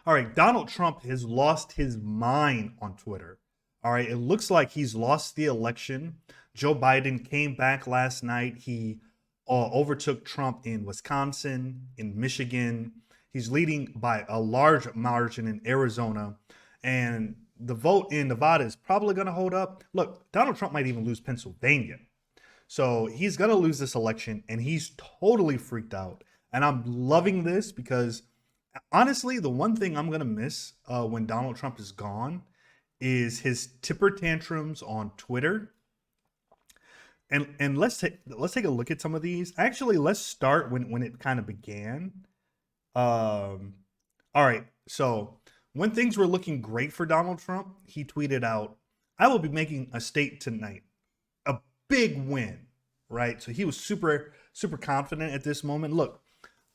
All right, Donald Trump has lost his mind on Twitter. All right, it looks like he's lost the election. Joe Biden came back last night. He overtook Trump in Wisconsin, in Michigan. He's leading by a large margin in Arizona. And the vote in Nevada is probably going to hold up. Look, Donald Trump might even lose Pennsylvania. So he's going to lose this election, and he's totally freaked out. And I'm loving this because honestly, the one thing I'm going to miss when Donald Trump is gone is his tipper tantrums on Twitter. And let's take a look at some of these. Actually, let's start when it kind of began. All right, so when things were looking great for Donald Trump, he tweeted out, "I will be making a state tonight, a big win." Right, so he was super confident at this moment. Look,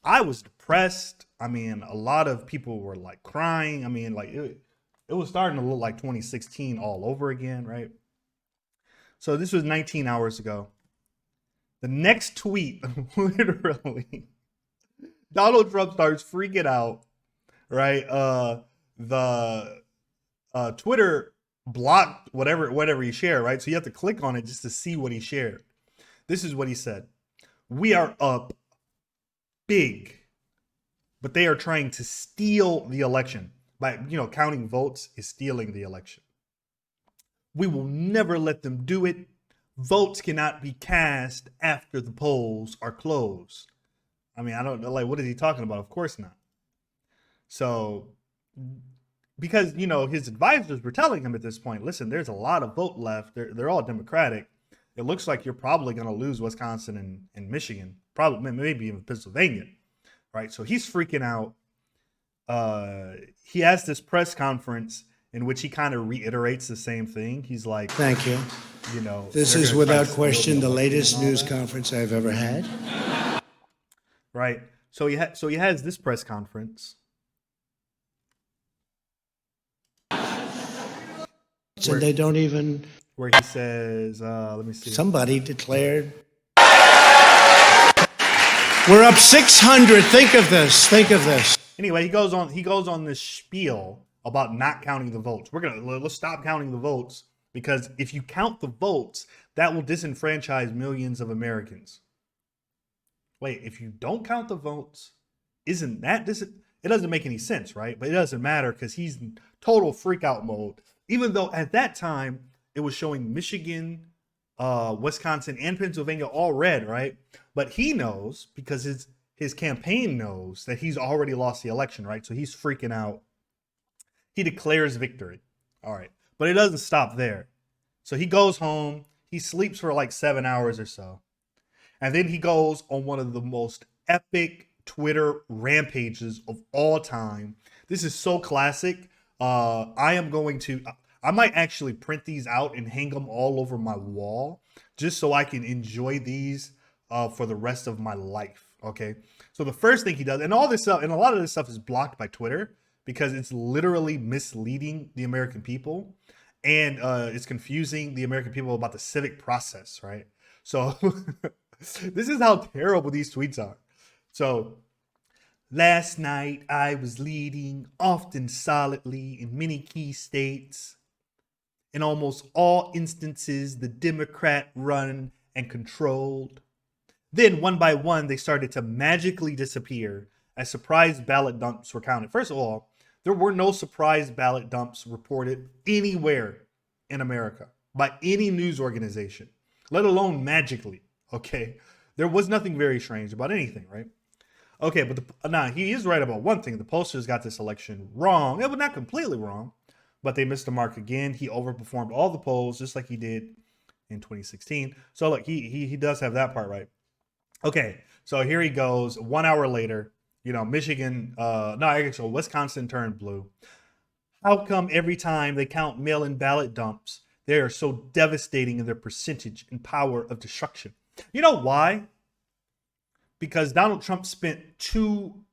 I was depressed. I mean, a lot of people were like crying. I mean, like it was starting to look like 2016 all over again, right? So this was 19 hours ago. The next tweet, literally, Donald Trump starts freaking out, right? The Twitter blocked whatever he shared, right? So you have to click on it just to see what he shared. This is what he said. "We are up big, but they are trying to steal the election. By, counting votes is stealing the election. We will never let them do it. Votes cannot be cast after the polls are closed." I mean, I don't know, like, what is he talking about? Of course not. So, because, his advisors were telling him at this point, listen, there's a lot of vote left. They're all Democratic. It looks like you're probably going to lose Wisconsin and Michigan, probably maybe even Pennsylvania, right? So he's freaking out. He has this press conference in which he kind of reiterates the same thing. He's like, "Thank you. This is without question the latest news conference I've ever had." Right. So he has this press conference. And they don't even. Where he says, let me see. Somebody declared. We're up 600. Think of this. Anyway, he goes on this spiel about not counting the votes. Let's stop counting the votes, because if you count the votes, that will disenfranchise millions of Americans. Wait, if you don't count the votes, it doesn't make any sense, right? But it doesn't matter because he's in total freak out mode. Even though at that time it was showing Michigan, Wisconsin, and Pennsylvania all red, right? But he knows, because his campaign knows, that he's already lost the election, right? So he's freaking out. He declares victory. All right. But it doesn't stop there. So he goes home. He sleeps for like 7 hours or so. And then he goes on one of the most epic Twitter rampages of all time. This is so classic. I might actually print these out and hang them all over my wall just so I can enjoy these for the rest of my life. Okay. So the first thing he does, and all this stuff, and a lot of this stuff is blocked by Twitter because it's literally misleading the American people, and it's confusing the American people about the civic process, right? So this is how terrible these tweets are. So, "Last night I was leading, often solidly, in many key states. In almost all instances, the Democrat run and controlled. Then, one by one, they started to magically disappear as surprise ballot dumps were counted." First of all, there were no surprise ballot dumps reported anywhere in America by any news organization, let alone magically. Okay, there was nothing very strange about anything, right? Okay, but now he is right about one thing. The pollsters got this election wrong. It was not completely wrong, but they missed the mark again. He overperformed all the polls, just like he did in 2016. So look, he does have that part right. Okay, so here he goes. 1 hour later, Michigan, so Wisconsin turned blue. "How come every time they count mail-in ballot dumps, they are so devastating in their percentage and power of destruction?" You know why? Because Donald Trump spent 3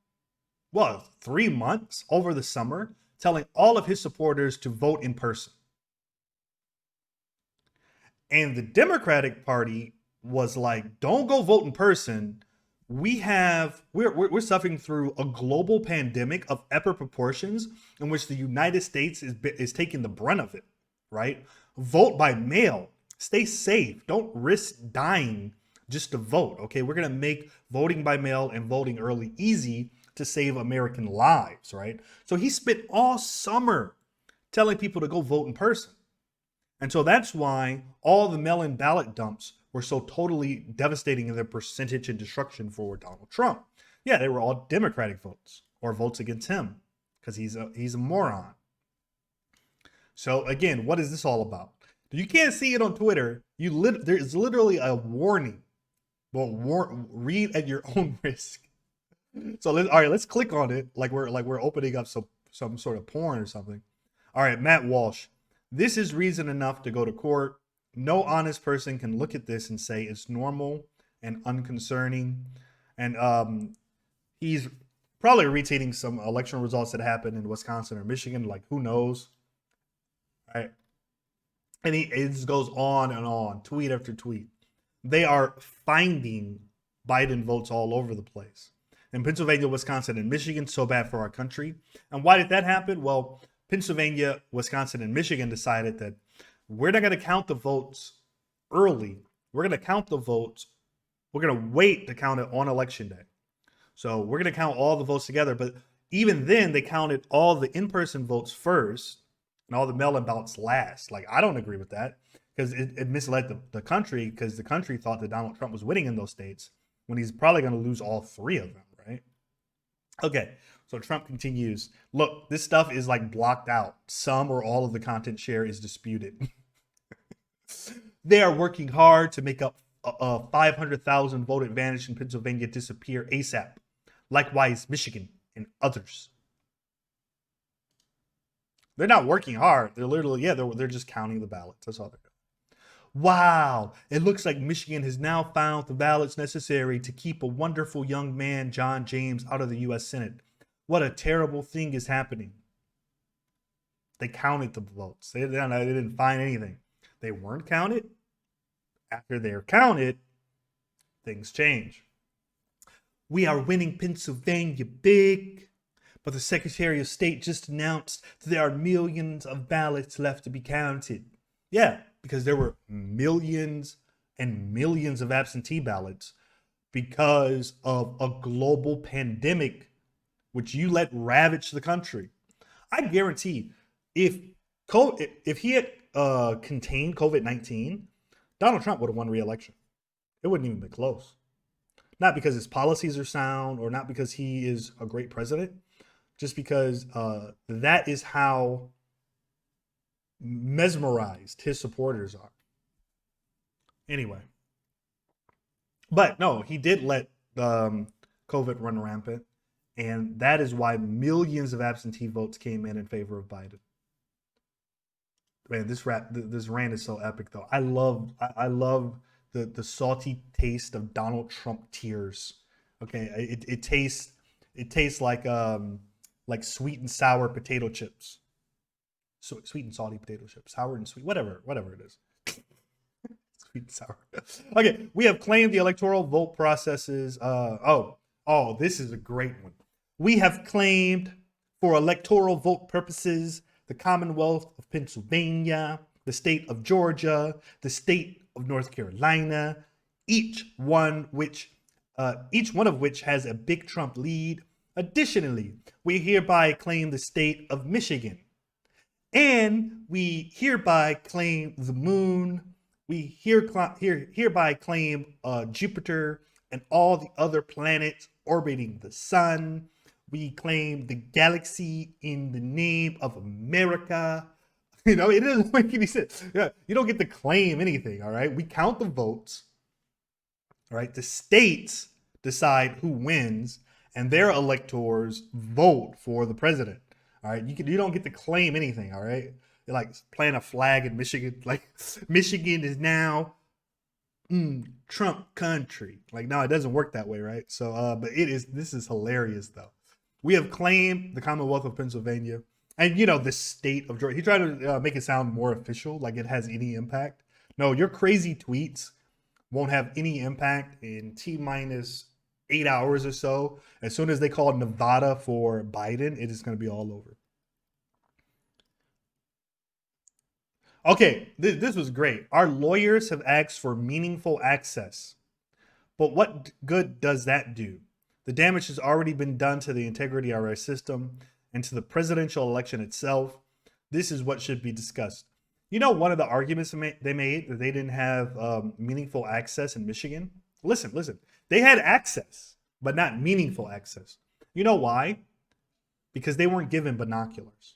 months over the summer telling all of his supporters to vote in person. And the Democratic Party was like, don't go vote in person. we're suffering through a global pandemic of epic proportions in which the United States is taking the brunt of it, right? Vote by mail. Stay safe. Don't risk dying just to vote. Okay, we're gonna make voting by mail and voting early easy to save American lives, right? So he spent all summer telling people to go vote in person. And so that's why all the mail-in ballot dumps were so totally devastating in their percentage and destruction for Donald Trump. Yeah, they were all Democratic votes or votes against him because he's a moron. So again, what is this all about? You can't see it on Twitter. There's literally a warning. Well, read at your own risk. So let's click on it like we're opening up some sort of porn or something. All right, Matt Walsh. This is reason enough to go to court. No honest person can look at this and say it's normal and unconcerning. And he's probably retweeting some election results that happened in Wisconsin or Michigan. Like, who knows? All right. And it just goes on, tweet after tweet. They are finding Biden votes all over the place. In Pennsylvania, Wisconsin, and Michigan, so bad for our country. And why did that happen? Well, Pennsylvania, Wisconsin, and Michigan decided that we're not going to count the votes early. We're going to count the votes. We're going to wait to count it on election day. So we're going to count all the votes together. But even then, they counted all the in-person votes first and all the mail-in ballots last. Like, I don't agree with that because it misled the country, because the country thought that Donald Trump was winning in those states when he's probably going to lose all three of them, right? Okay, so Trump continues. Look, this stuff is like blocked out. Some or all of the content share is disputed. They are working hard to make up a 500,000 vote advantage in Pennsylvania disappear ASAP. Likewise, Michigan and others. They're not working hard. They're literally, they're just counting the ballots. That's all they're doing. Wow, it looks like Michigan has now found the ballots necessary to keep a wonderful young man, John James, out of the U.S. Senate. What a terrible thing is happening. They counted the votes. They didn't find anything. They weren't counted. After they're counted, things change. We are winning Pennsylvania big, but the Secretary of State just announced that there are millions of ballots left to be counted. Yeah, because there were millions and millions of absentee ballots because of a global pandemic which you let ravage the country. I guarantee if he had contained COVID-19, Donald Trump would have won re-election. It wouldn't even be close. Not because his policies are sound or not because he is a great president, just because that is how mesmerized his supporters are. Anyway. But no, he did let COVID run rampant. And that is why millions of absentee votes came in favor of Biden. Man, this rant is so epic, though. I love the salty taste of Donald Trump tears. Okay, it tastes like sweet and sour potato chips. So sweet and salty potato chips, sour and sweet, whatever it is. Sweet and sour. Okay, we have claimed the electoral vote processes. Oh, this is a great one. We have claimed for electoral vote purposes the Commonwealth of Pennsylvania, the state of Georgia, the state of North Carolina, each one of which has a big Trump lead. Additionally, we hereby claim the state of Michigan. And we hereby claim the moon. We hereby claim Jupiter and all the other planets orbiting the sun. We claim the galaxy in the name of America. You know, it doesn't make any sense. Yeah, you don't get to claim anything, all right? We count the votes, all right? The states decide who wins, and their electors vote for the president, all right? You don't get to claim anything, all right? You're like playing a flag in Michigan. Like, Michigan is now Trump country. Like, no, it doesn't work that way, right? So, but this is hilarious, though. We have claimed the Commonwealth of Pennsylvania and, the state of Georgia. He tried to make it sound more official, like it has any impact. No, your crazy tweets won't have any impact in T-minus 8 hours or so. As soon as they call Nevada for Biden, it is going to be all over. Okay, this was great. Our lawyers have asked for meaningful access. But what good does that do? The damage has already been done to the integrity of our system and to the presidential election itself. This is what should be discussed. You know, one of the arguments they made that they didn't have meaningful access in Michigan. Listen. They had access, but not meaningful access. You know why? Because they weren't given binoculars.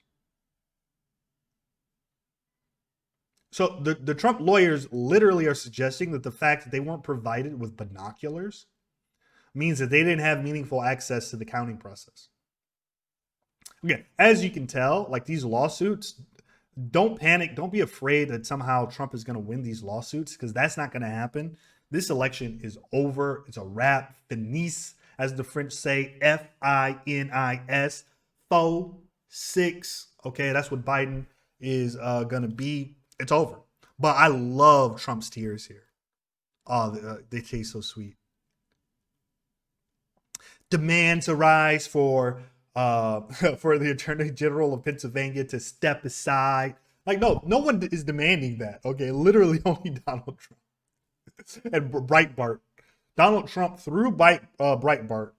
So the Trump lawyers literally are suggesting that the fact that they weren't provided with binoculars means that they didn't have meaningful access to the counting process. Okay, as you can tell, like these lawsuits, don't panic. Don't be afraid that somehow Trump is going to win these lawsuits, because that's not going to happen. This election is over. It's a wrap. Finis, as the French say, Finis, 4-6. Okay, that's what Biden is going to be. It's over. But I love Trump's tears here. Oh, they taste so sweet. Demands arise for the Attorney General of Pennsylvania to step aside. Like, no one is demanding that. Okay, literally only Donald Trump and Breitbart. Donald Trump through Breitbart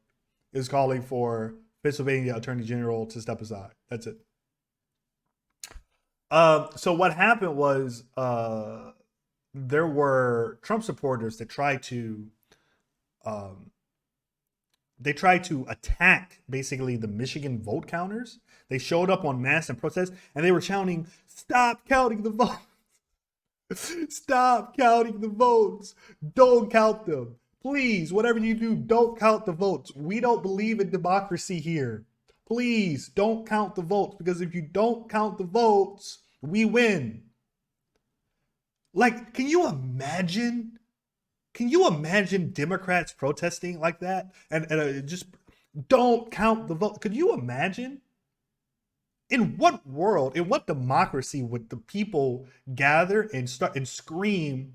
is calling for Pennsylvania Attorney General to step aside. That's it. So what happened was there were Trump supporters that tried to attack basically the Michigan vote counters. They showed up en masse and protest, and they were shouting, "Stop counting the votes! Stop counting the votes! Don't count them! Please, whatever you do, don't count the votes. We don't believe in democracy here. Please don't count the votes, because if you don't count the votes, we win." Like, can you imagine? Can you imagine Democrats protesting like that and just don't count the vote? Could you imagine? In what world, in what democracy would the people gather and start and scream,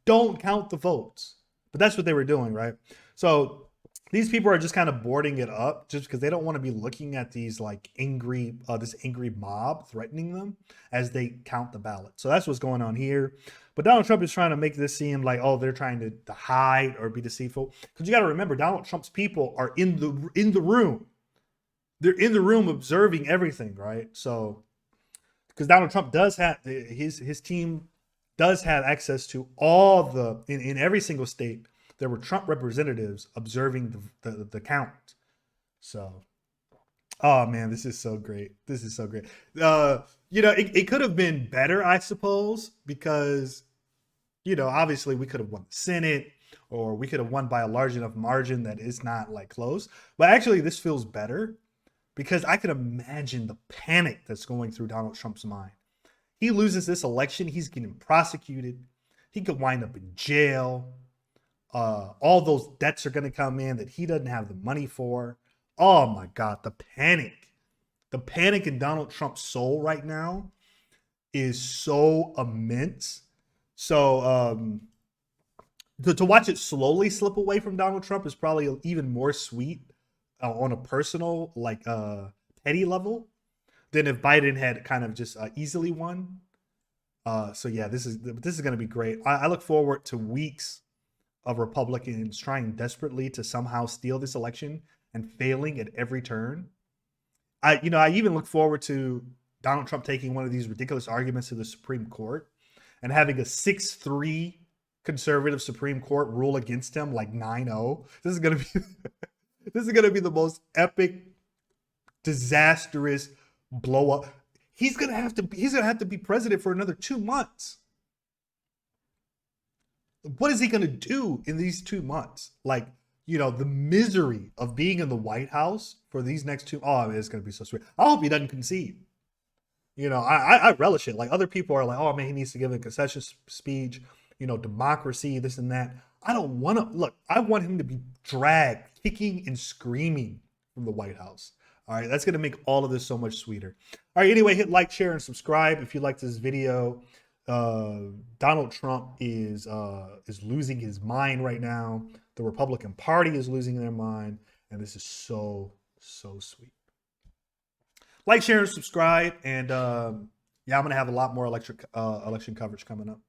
"Don't count the votes"? But that's what they were doing, right? So these people are just kind of boarding it up just because they don't want to be looking at these like this angry mob threatening them as they count the ballot. So that's what's going on here. But Donald Trump is trying to make this seem like, oh, they're trying to hide or be deceitful. Because you got to remember, Donald Trump's people are in the room. They're in the room observing everything, right? So, because Donald Trump does have his team does have access to all in every single state. There were Trump representatives observing the count. So, oh man, this is so great. This is so great. It could have been better, I suppose, because, obviously we could have won the Senate, or we could have won by a large enough margin that it's not like close. But actually, this feels better because I could imagine the panic that's going through Donald Trump's mind. He loses this election, he's getting prosecuted. He could wind up in jail. All those debts are going to come in that he doesn't have the money for. Oh my God, the panic in Donald Trump's soul right now is so immense. So to watch it slowly slip away from Donald Trump is probably even more sweet on a personal, like petty level, than if Biden had kind of just easily won. So yeah, this is going to be great. I look forward to weeks of Republicans trying desperately to somehow steal this election and failing at every turn. I even look forward to Donald Trump taking one of these ridiculous arguments to the Supreme Court and having a 6-3 conservative Supreme Court rule against him, like 9-0. This is gonna be the most epic, disastrous blow up. He's gonna have to be president for another 2 months. What is he going to do in these 2 months? Like, the misery of being in the White House for these next it's going to be so sweet. I hope he doesn't concede. I relish it. Like, other people are like, oh man, he needs to give a concession speech, democracy, this and that. I don't want to look. I want him to be dragged, kicking and screaming from the White House. All right, that's going to make all of this so much sweeter. All right, anyway, hit like, share, and subscribe if you liked this video. Donald Trump is losing his mind right now. The Republican Party is losing their mind, and this is so sweet. Like, share, and subscribe, and yeah, I'm gonna have a lot more election coverage coming up.